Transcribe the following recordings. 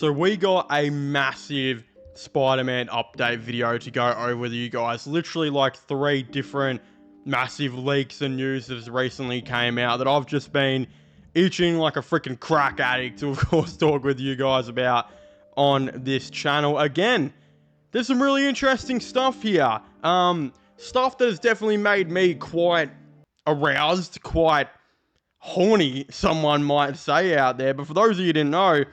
So we got a massive Spider-Man update video to go over with you guys. Literally like 3 different massive leaks and news that has recently came out that I've just been itching like a freaking crack addict to, of course, talk with you guys about on this channel. Again, there's some really interesting stuff here. Stuff that has definitely made me quite aroused, quite horny, someone might say out there. But for those of you who didn't know,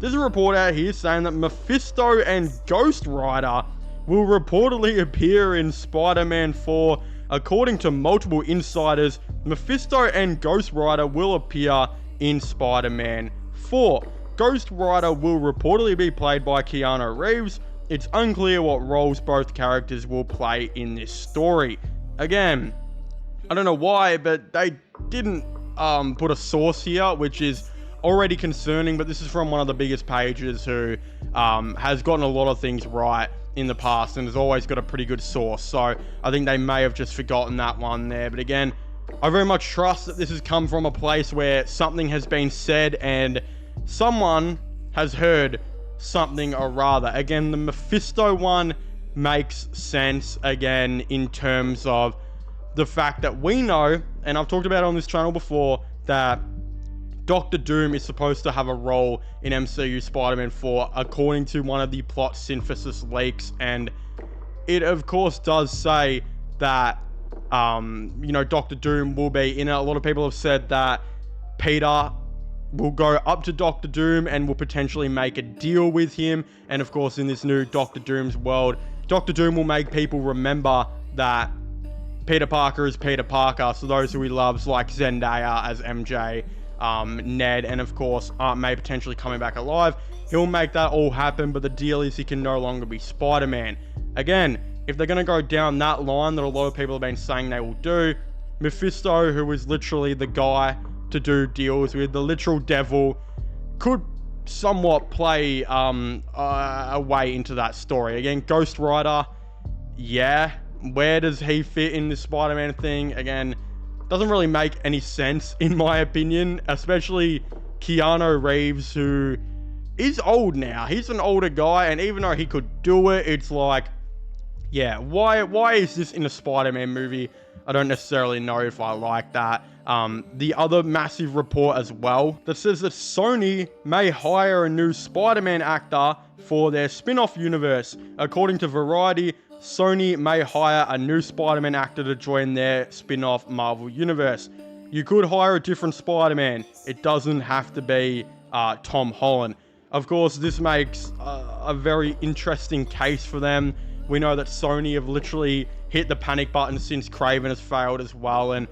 there's a report out here saying that Mephisto and Ghost Rider will reportedly appear in Spider-Man 4. According to multiple insiders, Mephisto and Ghost Rider will appear in Spider-Man 4. Ghost Rider will reportedly be played by Keanu Reeves. It's unclear what roles both characters will play in this story. Again, I don't know why, but they didn't put a source here, which is already concerning, but this is from one of the biggest pages who has gotten a lot of things right in the past and has always got a pretty good source. So I think they may have just forgotten that one there. But again, I very much trust that this has come from a place where something has been said and someone has heard something or rather. Again, the Mephisto one makes sense, again, in terms of the fact that we know, and I've talked about it on this channel before, that Doctor Doom is supposed to have a role in MCU Spider-Man 4 according to one of the plot synthesis leaks, and it of course does say that Doctor Doom will be in it. A lot of people have said that Peter will go up to Doctor Doom and will potentially make a deal with him, and of course in this new Doctor Doom's world, Doctor Doom will make people remember that Peter Parker is Peter Parker. So those who he loves, like Zendaya as MJ, Ned, and of course Aunt May potentially coming back alive, he'll make that all happen. But the deal is he can no longer be Spider-Man. Again, if they're going to go down that line that a lot of people have been saying they will do, Mephisto, who is literally the guy to do deals with, the literal devil, could somewhat play a way into that story. Again, Ghost Rider, yeah, where does he fit in this Spider-Man thing? Again, doesn't really make any sense in my opinion, especially Keanu Reeves, who is old now. He's an older guy, and even though he could do it, it's like, yeah, why is this in a Spider-Man movie? I don't necessarily know if I like that. The other massive report as well that says that Sony may hire a new Spider-Man actor for their spin-off universe. According to Variety, Sony may hire a new Spider-Man actor to join their spin-off Marvel universe. You could hire a different Spider-Man. It doesn't have to be Tom Holland. Of course, this makes a very interesting case for them. We know that Sony have literally hit the panic button since Kraven has failed as well. And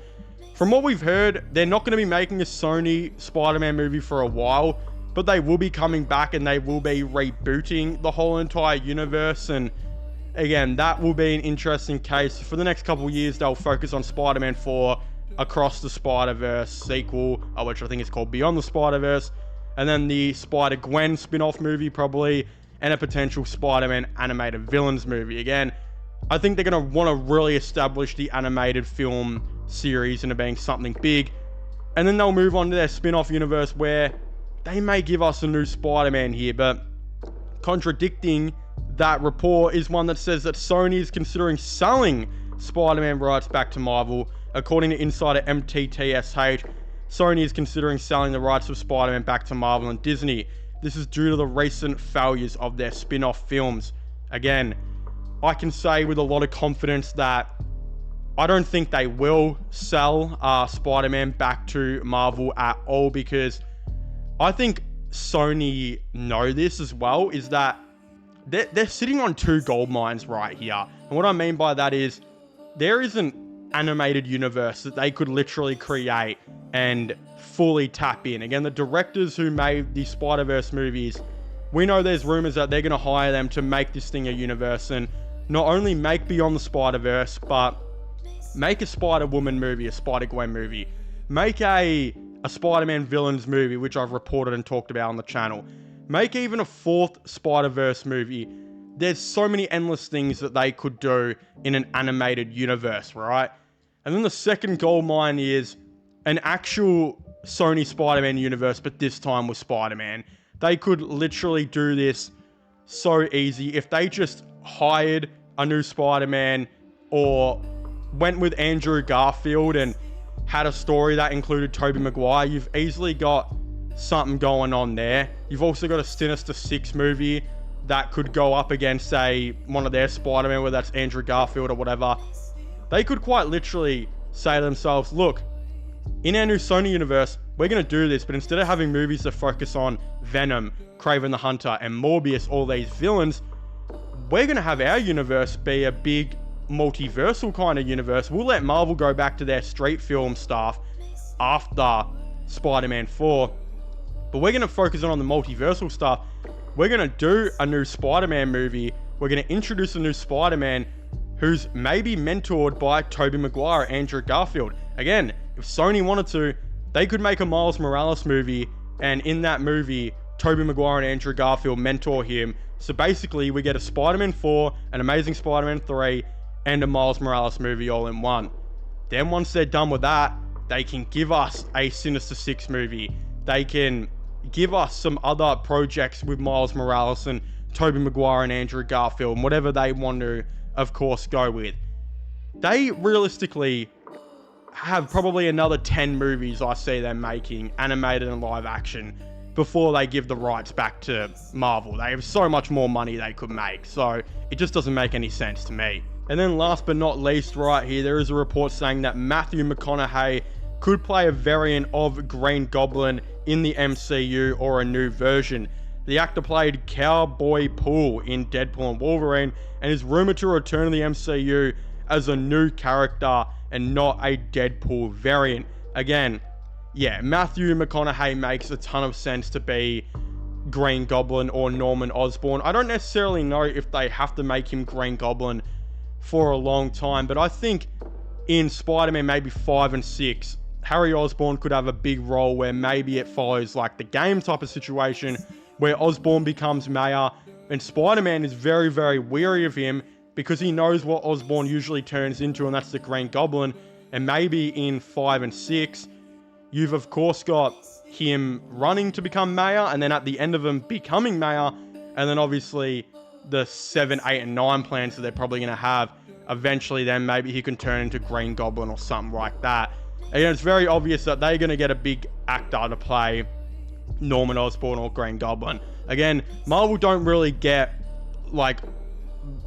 from what we've heard, they're not going to be making a Sony Spider-Man movie for a while, but they will be coming back and they will be rebooting the whole entire universe. And again, that will be an interesting case. For the next couple of years, they'll focus on Spider-Man 4, Across the Spider-Verse sequel, which I think is called Beyond the Spider-Verse, and then the Spider-Gwen spin-off movie probably, and a potential Spider-Man animated villains movie. Again, I think they're going to want to really establish the animated film series into being something big, and then they'll move on to their spin-off universe where they may give us a new Spider-Man here. But contradicting that report is one that says that Sony is considering selling Spider-Man rights back to Marvel. According to insider MTTSH, Sony is considering selling the rights of Spider-Man back to Marvel and Disney. This is due to the recent failures of their spin-off films. Again, I can say with a lot of confidence that I don't think they will sell Spider-Man back to Marvel at all, because I think Sony know this as well, is that they're sitting on 2 gold mines right here. And what I mean by that is there is an animated universe that they could literally create and fully tap in. Again, the directors who made the Spider-Verse movies, we know there's rumors that they're going to hire them to make this thing a universe, and not only make Beyond the Spider-Verse, but make a Spider-Woman movie, a Spider-Gwen movie, make a Spider-Man villains movie, which I've reported and talked about on the channel, make even a 4th Spider-Verse movie. There's so many endless things that they could do in an animated universe, right? And then the second gold mine is an actual Sony Spider-Man universe, but this time with Spider-Man. They could literally do this so easy if they just hired a new Spider-Man or went with Andrew Garfield and had a story that included Tobey Maguire. You've easily got something going on there. You've also got a Sinister Six movie that could go up against, say, one of their Spider-Man, whether that's Andrew Garfield or whatever. They could quite literally say to themselves, look, in our new Sony universe, we're going to do this, but instead of having movies that focus on Venom, Kraven the Hunter, and Morbius, all these villains, we're going to have our universe be a big multiversal kind of universe. We'll let Marvel go back to their street film stuff after Spider-Man 4, but we're going to focus on the multiversal stuff. We're going to do a new Spider-Man movie. We're going to introduce a new Spider-Man who's maybe mentored by Tobey Maguire, Andrew Garfield. Again, if Sony wanted to, they could make a Miles Morales movie, and in that movie, Tobey Maguire and Andrew Garfield mentor him. So basically, we get a Spider-Man 4, an Amazing Spider-Man 3, and a Miles Morales movie all in one. Then once they're done with that, they can give us a Sinister Six movie. They can give us some other projects with Miles Morales and Tobey Maguire and Andrew Garfield, and whatever they want to, of course, go with. They realistically have probably another 10 movies I see them making, animated and live action, before they give the rights back to Marvel. They have so much more money they could make, so it just doesn't make any sense to me. And then last but not least, right here, there is a report saying that Matthew McConaughey could play a variant of Green Goblin in the MCU or a new version. The actor played Cowboy Poole in Deadpool and Wolverine and is rumored to return to the MCU as a new character and not a Deadpool variant. Again, yeah, Matthew McConaughey makes a ton of sense to be Green Goblin or Norman Osborn. I don't necessarily know if they have to make him Green Goblin for a long time, but I think in Spider-Man maybe 5 and 6, Harry Osborn could have a big role where maybe it follows like the game type of situation where Osborn becomes mayor and Spider-Man is very, very weary of him because he knows what Osborn usually turns into, and that's the Green Goblin. And maybe in 5 and 6, you've of course got him running to become mayor, and then at the end of him becoming mayor, and then obviously the 7, 8, and 9 plans that they're probably going to have. Eventually then maybe he can turn into Green Goblin or something like that. And it's very obvious that they're going to get a big actor to play Norman Osborn or Green Goblin. Again, Marvel don't really get like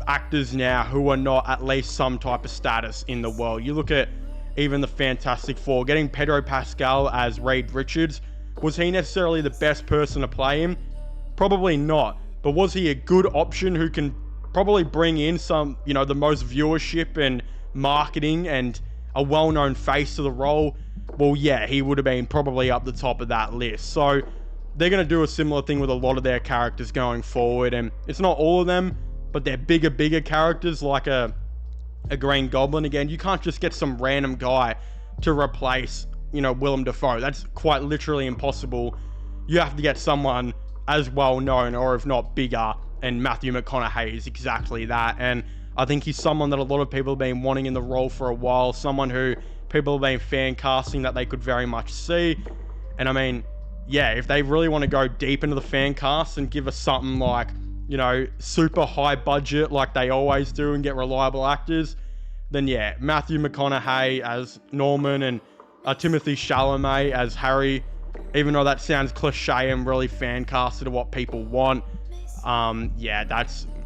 actors now who are not at least some type of status in the world. You look at even the Fantastic Four, getting Pedro Pascal as Reed Richards. Was he necessarily the best person to play him? Probably not. But was he a good option who can probably bring in some, the most viewership and marketing and a well-known face to the role? Well, yeah, he would have been probably up the top of that list. So they're going to do a similar thing with a lot of their characters going forward. And it's not all of them, but they're bigger characters like a Green Goblin. Again, you can't just get some random guy to replace, Willem Dafoe. That's quite literally impossible. You have to get someone as well known, or if not bigger, and Matthew McConaughey is exactly that. And I think he's someone that a lot of people have been wanting in the role for a while, someone who people have been fan casting that they could very much see. And I mean, yeah, if they really want to go deep into the fan cast and give us something like, super high budget like they always do and get reliable actors, then yeah, Matthew McConaughey as Norman and Timothée Chalamet as Harry, even though that sounds cliche and really fan casted to what people want.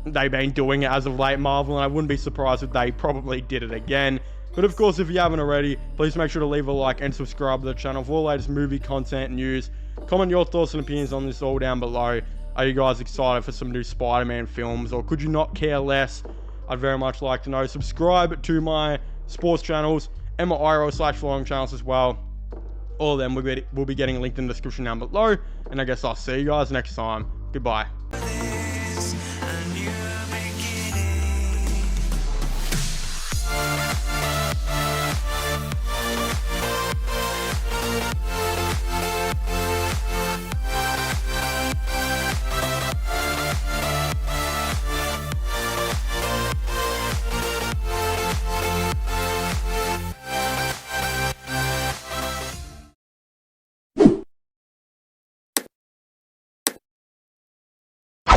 They've been doing it as of late, Marvel, and I wouldn't be surprised if they probably did it again. But of course, if you haven't already, please make sure to leave a like and subscribe to the channel for all the latest movie content and news. Comment your thoughts and opinions on this all down below. Are you guys excited for some new Spider-Man films, or could you not care less? I'd very much like to know. Subscribe to my sports channels and my IRL/vlogging channels as well. All of them will be getting linked in the description down below. And I guess I'll see you guys next time. Goodbye.